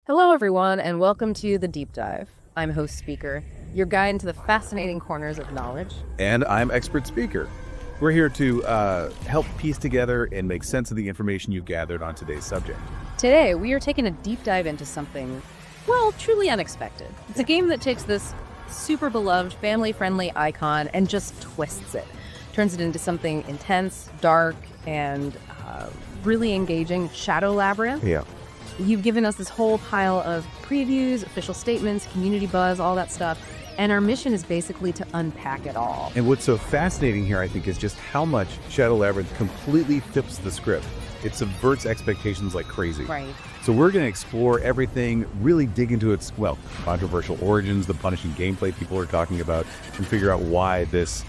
Hello, everyone, and welcome to The Deep Dive. I'm host speaker, your guide into the fascinating corners of knowledge. And I'm expert speaker. We're here to help piece together and make sense of the information you've gathered on today's subject. Today, we are taking a deep dive into something, well, truly unexpected. It's a game that takes this super beloved, family-friendly icon and just twists it. Turns it into something intense, dark, and really engaging. Shadow Labyrinth. Yeah. You've given us this whole pile of previews, official statements, community buzz, all that stuff. And our mission is basically to unpack it all. And what's so fascinating here, I think, is just how much Shadow Labyrinth completely flips the script. It subverts expectations like crazy. Right. So we're going to explore everything, really dig into its, well, controversial origins, the punishing gameplay people are talking about, and figure out why this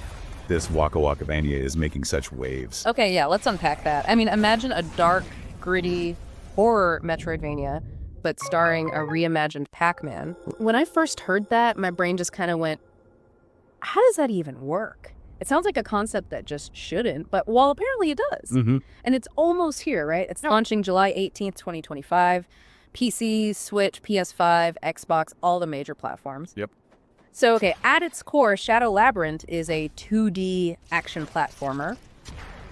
Waka Waka Vania is making such waves. Okay, yeah, let's unpack that. I mean, imagine a dark, gritty horror Metroidvania, but starring a reimagined Pac-Man. When I first heard that, my brain just kind of went, how does that even work? It sounds like a concept that just shouldn't, but well, apparently it does. Mm-hmm. And it's almost here, right? It's launching July 18th, 2025. PC, Switch, PS5, Xbox, all the major platforms. Yep. So, okay, at its core, Shadow Labyrinth is a 2D action platformer.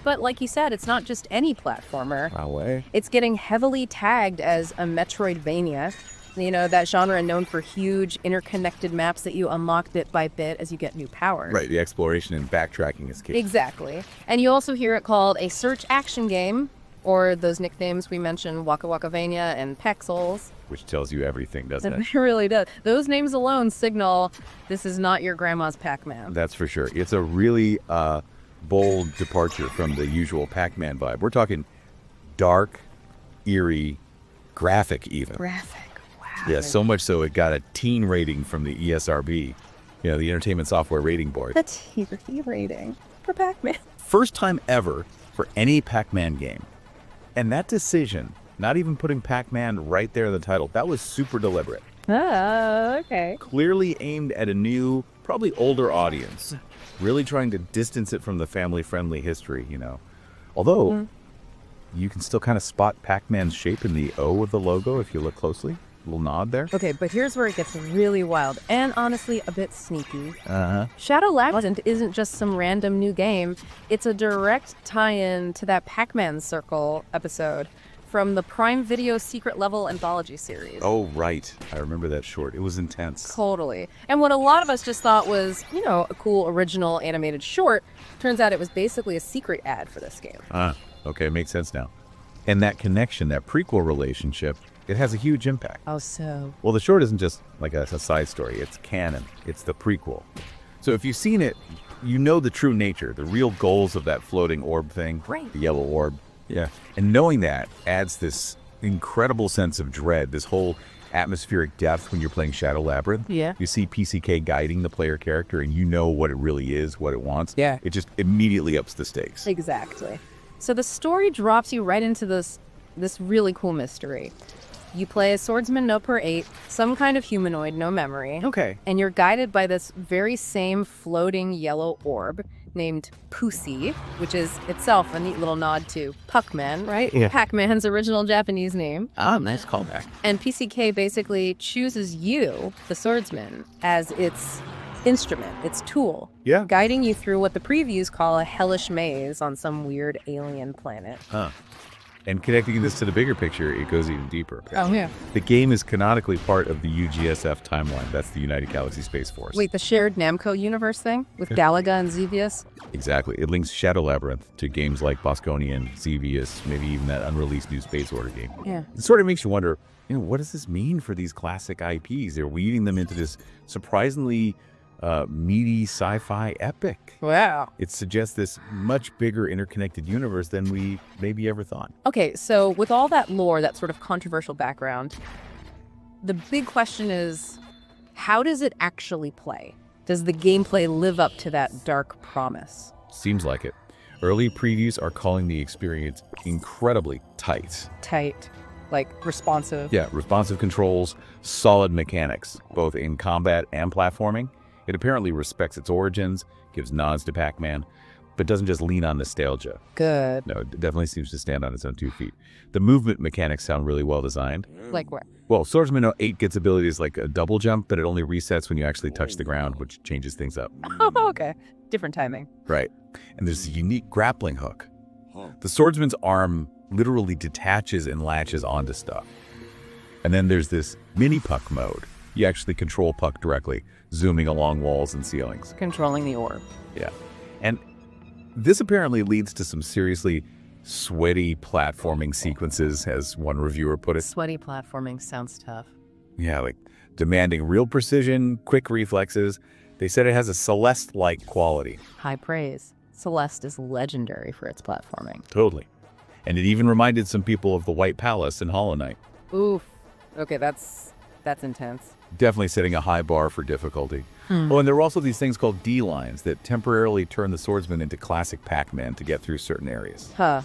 But like you said, it's not just any platformer. Away. It's getting heavily tagged as a Metroidvania. You know, that genre known for huge interconnected maps that you unlock bit by bit as you get new powers. Right, the exploration and backtracking is key. Exactly. And you also hear it called a search action game, or those nicknames we mentioned, Waka Waka Vania and Pexels. Which tells you everything, doesn't it? It really does. Those names alone signal this is not your grandma's Pac-Man. That's for sure. It's a really bold departure from the usual Pac-Man vibe. We're talking dark, eerie, graphic even. Graphic, wow. Yeah, so much so it got a teen rating from the ESRB, the Entertainment Software Rating Board. A teen rating for Pac-Man. First time ever for any Pac-Man game. And that decision, not even putting Pac-Man right there in the title, that was super deliberate. Oh, okay. Clearly aimed at a new, probably older audience. Really trying to distance it from the family-friendly history, Although, you can still kind of spot Pac-Man's shape in the O of the logo if you look closely. A little nod there. Okay, but here's where it gets really wild and honestly a bit sneaky. Shadow Labyrinth isn't just some random new game. It's a direct tie-in to that Pac-Man Circle episode from the Prime Video Secret Level Anthology series. Oh, right. I remember that short. It was intense. Totally. And what a lot of us just thought was, a cool original animated short, turns out it was basically a secret ad for this game. Okay, makes sense now. And that connection, that prequel relationship, it has a huge impact. Oh, so? Well, the short isn't just like a side story. It's canon. It's the prequel. So if you've seen it, you know the true nature, the real goals of that floating orb thing. Right. The yellow orb. Yeah. And knowing that adds this incredible sense of dread, this whole atmospheric depth when you're playing Shadow Labyrinth. Yeah. You see PCK guiding the player character and you know what it really is, what it wants. Yeah. It just immediately ups the stakes. Exactly. So the story drops you right into this really cool mystery. You play a swordsman, no per 8, some kind of humanoid, no memory. Okay. And you're guided by this very same floating yellow orb named Pussy, which is itself a neat little nod to Pac-Man, right? Yeah. Pac-Man's original Japanese name. Nice callback. And PCK basically chooses you, the swordsman, as its instrument, its tool. Yeah. Guiding you through what the previews call a hellish maze on some weird alien planet. And connecting this to the bigger picture, it goes even deeper. Oh, yeah. The game is canonically part of the UGSF timeline. That's the United Galaxy Space Force. Wait, the shared Namco universe thing with Galaga and Xevious? Exactly. It links Shadow Labyrinth to games like Bosconian, Xevious, maybe even that unreleased new Space Order game. Yeah. It sort of makes you wonder, what does this mean for these classic IPs? They're weaving them into this surprisingly meaty sci-fi epic. Wow. It suggests this much bigger interconnected universe than we maybe ever thought. Okay, so with all that lore, that sort of controversial background, the big question is, how does it actually play? Does the gameplay live up to that dark promise? Seems like it. Early previews are calling the experience incredibly tight. Tight, like responsive. Yeah, responsive controls, solid mechanics, both in combat and platforming. It apparently respects its origins, gives nods to Pac-Man, but doesn't just lean on nostalgia. Good. No, it definitely seems to stand on its own 2 feet. The movement mechanics sound really well designed. Like what? Well, Swordsman 8 gets abilities like a double jump, but it only resets when you actually touch the ground, which changes things up. Oh, okay. Different timing. Right. And there's a unique grappling hook. The swordsman's arm literally detaches and latches onto stuff. And then there's this mini Puck mode. You actually control Puck directly, zooming along walls and ceilings. Controlling the orb. Yeah. And this apparently leads to some seriously sweaty platforming sequences, as one reviewer put it. Sweaty platforming sounds tough. Yeah, like demanding real precision, quick reflexes. They said it has a Celeste-like quality. High praise. Celeste is legendary for its platforming. Totally. And it even reminded some people of the White Palace in Hollow Knight. Oof. Okay, that's intense. Definitely setting a high bar for difficulty. Oh, and there were also these things called D-lines that temporarily turn the swordsman into classic Pac-Man to get through certain areas. Huh.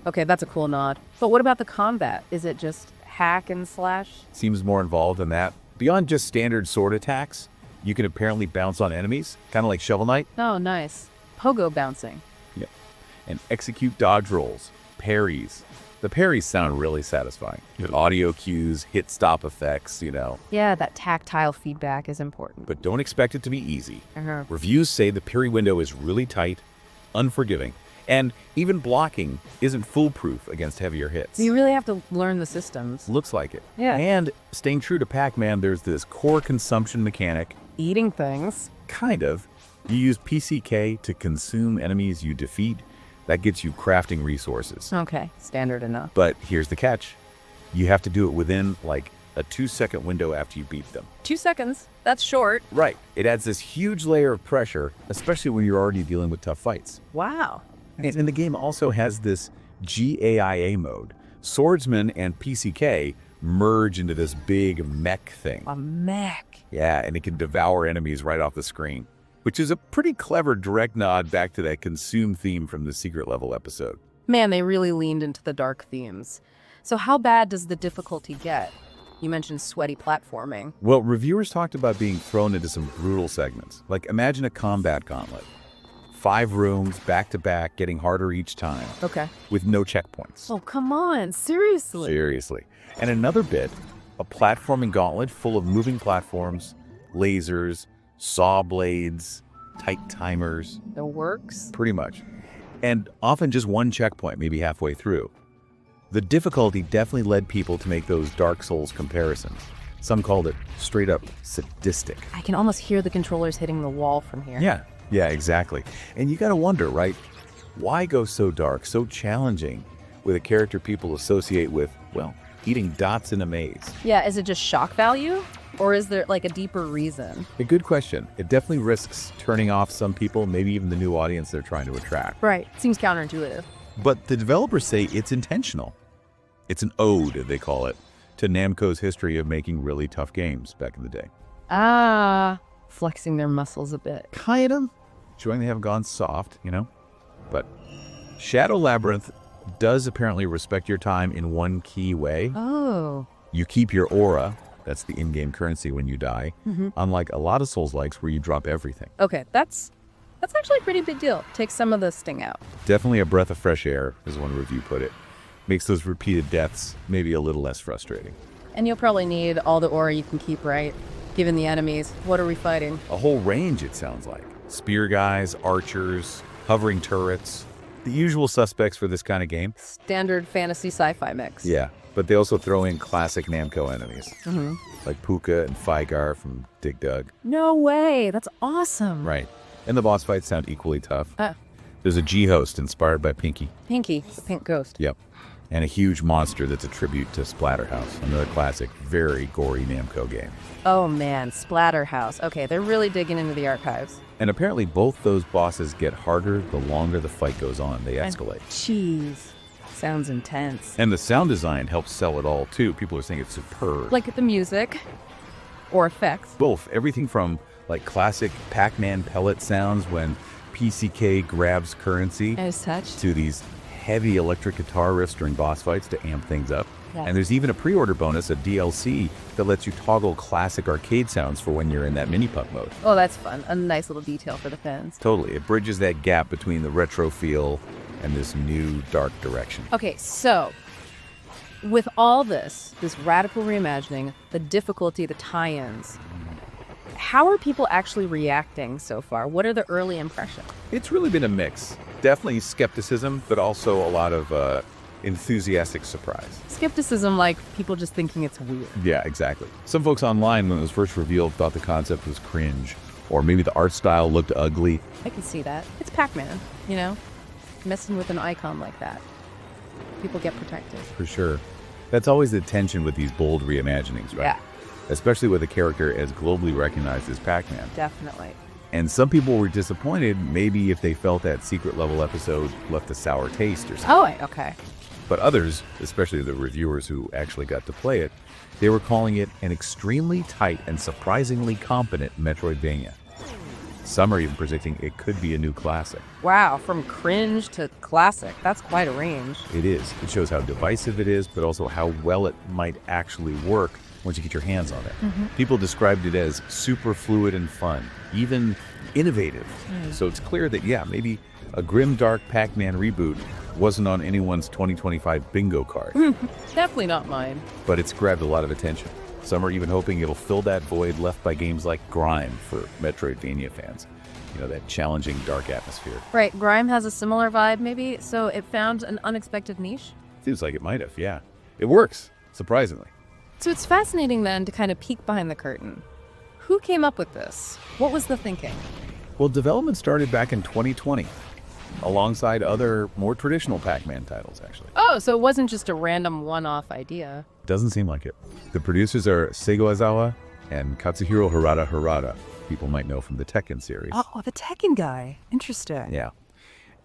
Okay, that's a cool nod. But what about the combat? Is it just hack and slash? Seems more involved than that. Beyond just standard sword attacks, you can apparently bounce on enemies, kind of like Shovel Knight. Oh, nice. Pogo bouncing. Yeah. And execute dodge rolls, parries. The parries sound really satisfying. Audio cues, hit stop effects, Yeah, that tactile feedback is important. But don't expect it to be easy. Uh-huh. Reviews say the parry window is really tight, unforgiving, and even blocking isn't foolproof against heavier hits. So you really have to learn the systems. Looks like it. Yeah. And staying true to Pac-Man, there's this core consumption mechanic. Eating things. Kind of. You use PCK to consume enemies you defeat. That gets you crafting resources. Okay, standard enough. But here's the catch. You have to do it within like a 2-second window after you beat them. 2 seconds. That's short. Right. It adds this huge layer of pressure, especially when you're already dealing with tough fights. Wow. And the game also has this GAIA mode. Swordsman and PCK merge into this big mech thing. A mech. Yeah, and it can devour enemies right off the screen, which is a pretty clever direct nod back to that consume theme from the secret level episode. Man, they really leaned into the dark themes. So how bad does the difficulty get? You mentioned sweaty platforming. Well, reviewers talked about being thrown into some brutal segments. Like, imagine a combat gauntlet. 5 rooms, back to back, getting harder each time. Okay. With no checkpoints. Oh, come on. Seriously. Seriously. And another bit, a platforming gauntlet full of moving platforms, lasers, saw blades, tight timers. The works? Pretty much. And often just one checkpoint, maybe halfway through. The difficulty definitely led people to make those Dark Souls comparisons. Some called it straight up sadistic. I can almost hear the controllers hitting the wall from here. Yeah, exactly. And you gotta wonder, right? Why go so dark, so challenging with a character people associate with, well, eating dots in a maze? Yeah, is it just shock value? Or is there like a deeper reason? A good question. It definitely risks turning off some people, maybe even the new audience they're trying to attract. Right. Seems counterintuitive. But the developers say it's intentional. It's an ode, they call it, to Namco's history of making really tough games back in the day. Ah, flexing their muscles a bit. Kind of. Showing they haven't gone soft, But Shadow Labyrinth does apparently respect your time in one key way. Oh. You keep your aura. That's the in-game currency when you die. Unlike a lot of Souls-likes where you drop everything. Okay, that's actually a pretty big deal. Takes some of the sting out. Definitely a breath of fresh air, as one review put it. Makes those repeated deaths maybe a little less frustrating. And you'll probably need all the aura you can keep, right? Given the enemies. What are we fighting? A whole range, it sounds like. Spear guys, archers, hovering turrets. The usual suspects for this kind of game. Standard fantasy sci-fi mix. Yeah, but they also throw in classic Namco enemies. Like Puka and Fygar from Dig Dug. No way. That's awesome. Right. And the boss fights sound equally tough. Ah. There's a G-host inspired by Pinky. Pinky, the pink ghost. Yep. And a huge monster that's a tribute to Splatterhouse, another classic, very gory Namco game. Oh man, Splatterhouse. Okay, they're really digging into the archives. And apparently both those bosses get harder the longer the fight goes on. They escalate. Jeez. Sounds intense. And the sound design helps sell it all, too. People are saying it's superb. Like the music or effects. Both. Everything from like classic Pac-Man pellet sounds when PCK grabs currency As such. to these heavy electric guitar riffs during boss fights to amp things up. Yes. And there's even a pre-order bonus, a DLC, that lets you toggle classic arcade sounds for when you're in that mini-puck mode. Oh, that's fun. A nice little detail for the fans. Totally. It bridges that gap between the retro feel and this new dark direction. Okay, so with all this radical reimagining, the difficulty, the tie-ins, how are people actually reacting so far? What are the early impressions? It's really been a mix. Definitely skepticism, but also a lot of enthusiastic surprise. Skepticism, like people just thinking it's weird. Yeah, exactly. Some folks online, when it was first revealed, thought the concept was cringe, or maybe the art style looked ugly. I can see that. It's Pac-Man, you know? Messing with an icon like that. People get protective. For sure. That's always the tension with these bold reimaginings, right? Yeah. Especially with a character as globally recognized as Pac-Man. Definitely. And some people were disappointed, maybe if they felt that secret level episode left a sour taste or something. Oh, okay. But others, especially the reviewers who actually got to play it, they were calling it an extremely tight and surprisingly competent Metroidvania. Some are even predicting it could be a new classic. Wow, from cringe to classic. That's quite a range. It is. It shows how divisive it is, but also how well it might actually work once you get your hands on it. People described it as super fluid and fun, even innovative. So it's clear that, yeah, maybe a grim, dark Pac-Man reboot wasn't on anyone's 2025 bingo card. Definitely not mine. But it's grabbed a lot of attention. Some are even hoping it'll fill that void left by games like Grime for Metroidvania fans. You know, that challenging, dark atmosphere. Right, Grime has a similar vibe, maybe, so it found an unexpected niche. Seems like it might have, yeah. It works, surprisingly. So it's fascinating then to kind of peek behind the curtain. Who came up with this? What was the thinking? Well, development started back in 2020, alongside other more traditional Pac-Man titles, actually. Oh, so it wasn't just a random one-off idea. Doesn't seem like it. The producers are Seigo Aizawa and Katsuhiro Harada. People might know from the Tekken series. Oh, the Tekken guy. Interesting. Yeah.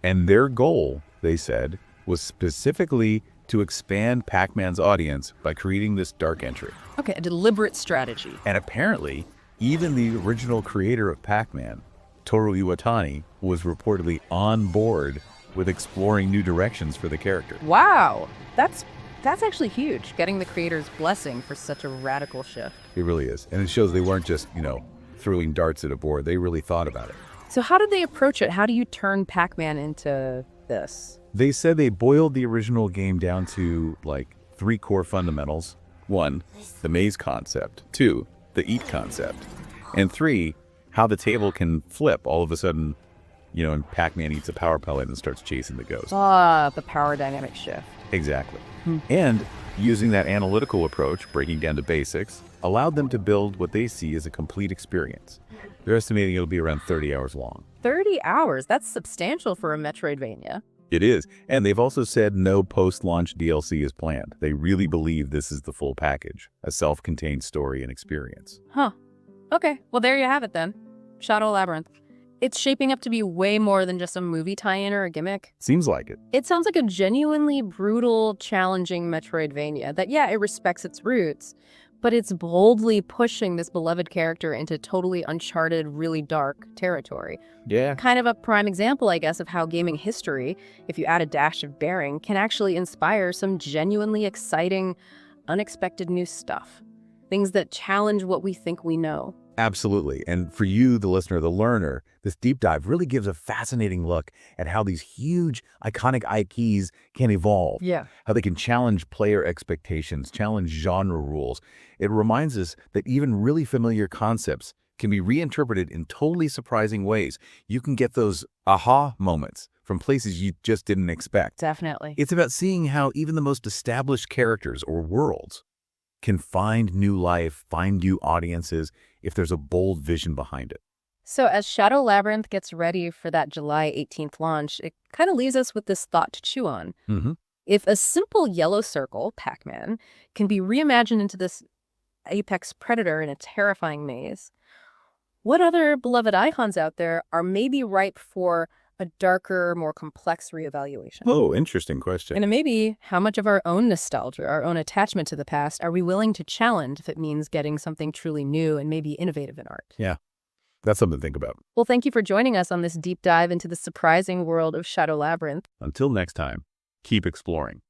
And their goal, they said, was specifically to expand Pac-Man's audience by creating this dark entry. Okay, a deliberate strategy. And apparently, even the original creator of Pac-Man, Toru Iwatani, was reportedly on board with exploring new directions for the character. Wow, that's actually huge, getting the creator's blessing for such a radical shift. It really is. And it shows they weren't just, throwing darts at a board. They really thought about it. So how did they approach it? How do you turn Pac-Man into this? They said they boiled the original game down to, 3 core fundamentals. 1, the maze concept. 2, the eat concept. And 3, how the table can flip all of a sudden, and Pac-Man eats a power pellet and starts chasing the ghost. Ah, the power dynamic shift. Exactly. And using that analytical approach, breaking down to basics, allowed them to build what they see as a complete experience. They're estimating it'll be around 30 hours long. 30 hours? That's substantial for a Metroidvania. It is. And they've also said no post-launch DLC is planned. They really believe this is the full package, a self-contained story and experience. Huh. Okay, well there you have it then. Shadow Labyrinth. It's shaping up to be way more than just a movie tie-in or a gimmick. Seems like it. It sounds like a genuinely brutal, challenging Metroidvania that, yeah, it respects its roots, but it's boldly pushing this beloved character into totally uncharted, really dark territory. Yeah. Kind of a prime example, I guess, of how gaming history, if you add a dash of daring, can actually inspire some genuinely exciting, unexpected new stuff. Things that challenge what we think we know. Absolutely. And for you, the listener, the learner, this deep dive really gives a fascinating look at how these huge, iconic IPs can evolve. Yeah. How they can challenge player expectations, challenge genre rules. It reminds us that even really familiar concepts can be reinterpreted in totally surprising ways. You can get those aha moments from places you just didn't expect. Definitely. It's about seeing how even the most established characters or worlds can find new life, find new audiences, if there's a bold vision behind it. So as Shadow Labyrinth gets ready for that July 18th launch, it kind of leaves us with this thought to chew on. If a simple yellow circle, Pac-Man, can be reimagined into this apex predator in a terrifying maze, what other beloved icons out there are maybe ripe for a darker, more complex reevaluation? Oh, interesting question. And maybe how much of our own nostalgia, our own attachment to the past, are we willing to challenge if it means getting something truly new and maybe innovative in art? Yeah, that's something to think about. Well, thank you for joining us on this deep dive into the surprising world of Shadow Labyrinth. Until next time, keep exploring.